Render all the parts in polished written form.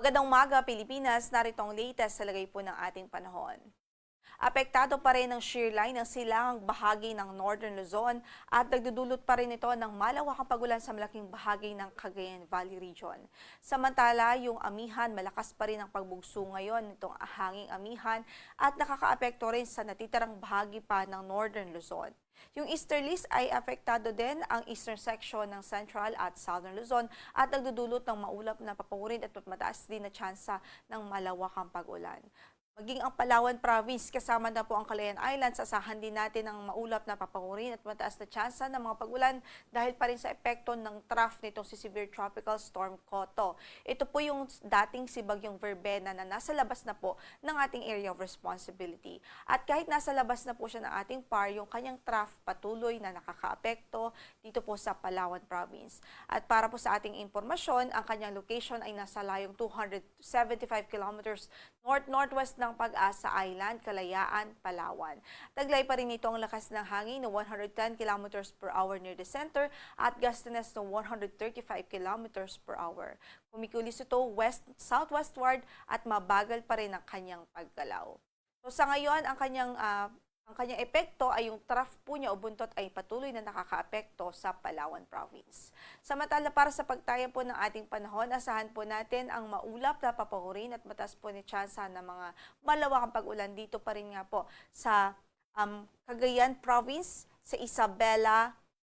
Magandang umaga, Pilipinas. Narito ang latest sa lagay po ng ating panahon. Apektado pa rin ng shear line ang silangang bahagi ng Northern Luzon at nagdudulot pa rin ito ng malawakang pagulan sa malaking bahagi ng Cagayan Valley Region. Samantala, yung amihan, malakas pa rin ang pagbugso ngayon nitong hanging amihan at nakakaapekto rin sa natitirang bahagi pa ng Northern Luzon. Yung easterlies ay apektado din ang eastern section ng Central at Southern Luzon at nagdudulot ng maulap na papawirin at mataas din na tsansa ng malawakang pag-ulan. Maging ang Palawan Province, kasama na po ang Calayan Islands, asahan din natin ang maulap na papawirin at mataas na tsansa ng mga pag-ulan dahil pa rin sa epekto ng trough nitong si Severe Tropical Storm Koto. Ito po yung dating si Bagyong Verbena na nasa labas na po ng ating area of responsibility. At kahit nasa labas na po siya ng ating PAR, yung kanyang trough patuloy na nakakaapekto dito po sa Palawan Province. At para po sa ating impormasyon, ang kanyang location ay nasa layong 275 kilometers north-northwest ng Pag-asa Island, Kalayaan, Palawan. Taglay pa rin ito ang lakas ng hangin na 110 kilometers per hour near the center at gustiness na 135 kilometers per hour. Kumikilos ito west-southwestward at mabagal pa rin ang kanyang paggalaw. So sa ngayon, ang kanyang epekto ay yung trough po niya o buntot ay patuloy na nakakaapekto sa Palawan Province. Samantala, para sa pagtaya po ng ating panahon, asahan po natin ang maulap na papawirin at mataas po ni tsansa ng mga malawakang pag-ulan dito pa rin nga po sa Cagayan Province, sa Isabela,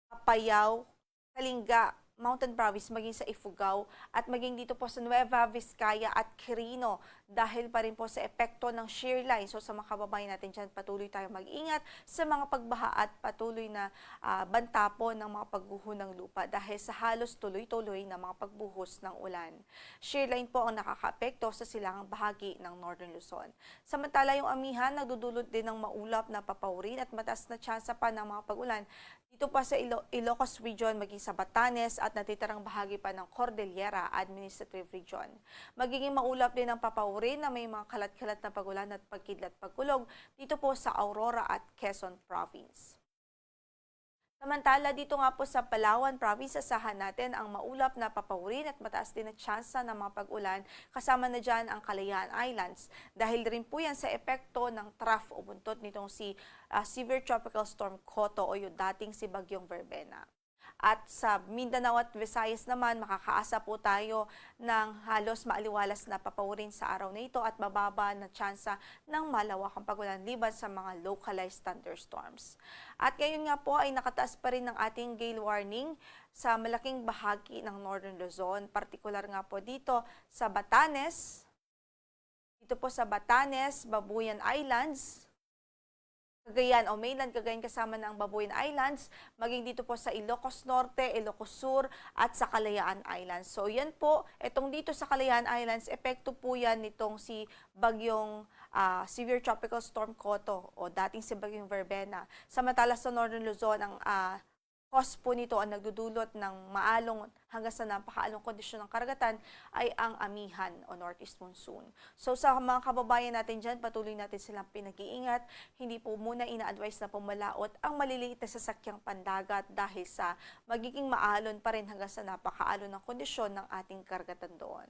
Apayao, Kalinga, Mountain Province, maging sa Ifugao at maging dito po sa Nueva Vizcaya at Quirino dahil pa rin po sa epekto ng shear line. So sa mga kababayan natin dyan, patuloy tayong mag-ingat sa mga pagbaha at patuloy na banta po ng mga pagguho ng lupa dahil sa halos tuloy-tuloy na mga pagbuhos ng ulan. Shear line po ang nakakaapekto sa silangang bahagi ng Northern Luzon. Samantala, yung amihan nagdudulot din ng maulap na papawirin at mataas na tsansa pa ng mga pag-ulan dito pa sa Ilocos Region, maging sa Batanes at natitirang bahagi pa ng Cordillera Administrative Region. Magiging maulap din ang papawirin na may mga kalat-kalat na pagulan at pagkidlat pagkulog dito po sa Aurora at Quezon Province. Samantala, dito nga po sa Palawan Province, asahan natin ang maulap na papawirin at mataas din na tsansa ng mga pag-ulan, kasama na dyan ang Calayan Islands. Dahil rin po yan sa epekto ng trough o buntot nitong si Severe Tropical Storm Koto o yung dating si Bagyong Verbena. At sa Mindanao at Visayas naman, makakaasa po tayo ng halos maaliwalas na papawirin sa araw na ito at mababa na tsansa ng malawakang pagulan liban sa mga localized thunderstorms. At ngayon nga po ay nakataas pa rin ng ating gale warning sa malaking bahagi ng Northern Luzon, partikular nga po dito sa Batanes, Babuyan Islands, Cagayan o mainland Cagayan kasama ng Babuyan Islands, maging dito po sa Ilocos Norte, Ilocos Sur at sa Kalayaan Islands. So yan po, itong dito sa Kalayaan Islands, epekto po yan nitong si Bagyong Severe Tropical Storm Koto o dating si Bagyong Verbena. Samantala sa Northern Luzon, ang cause po nito ang nagdudulot ng maalong hanggang sa napakaalong kondisyon ng karagatan ay ang amihan o northeast monsoon. So sa mga kababayan natin dyan, patuloy natin silang pinag-iingat. Hindi po muna ina-advise na pumalaot ang maliliit na sasakyang pandagat dahil sa magiging maalon pa rin hanggang sa napakaalon ng kondisyon ng ating karagatan doon.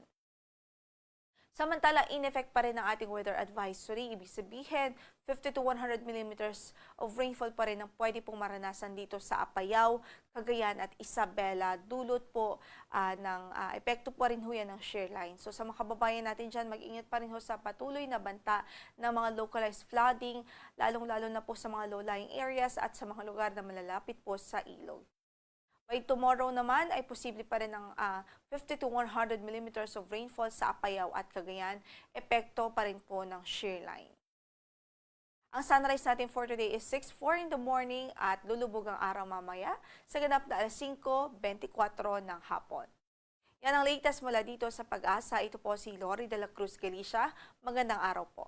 Samantala, in effect pa rin ang ating weather advisory. Ibig sabihin, 50 to 100 millimeters of rainfall pa rin ang pwede pong maranasan dito sa Apayao, Cagayan at Isabela. Dulot po ng epekto pa rin ho yan ng shear line. So sa mga kababayan natin dyan, mag-ingat pa rin ho sa patuloy na banta ng mga localized flooding, lalong-lalo na po sa mga low-lying areas at sa mga lugar na malalapit po sa ilog. By tomorrow naman ay posible pa rin ang 50 to 100 millimeters of rainfall sa Apayao at Cagayan. Epekto pa rin po ng shear line. Ang sunrise natin for today is 6:04 in the morning at lulubog ang araw mamaya sa ganap na 5:24 ng hapon. Yan ang latest mula dito sa Pag-asa. Ito po si Lori de la Cruz Galicia. Magandang araw po.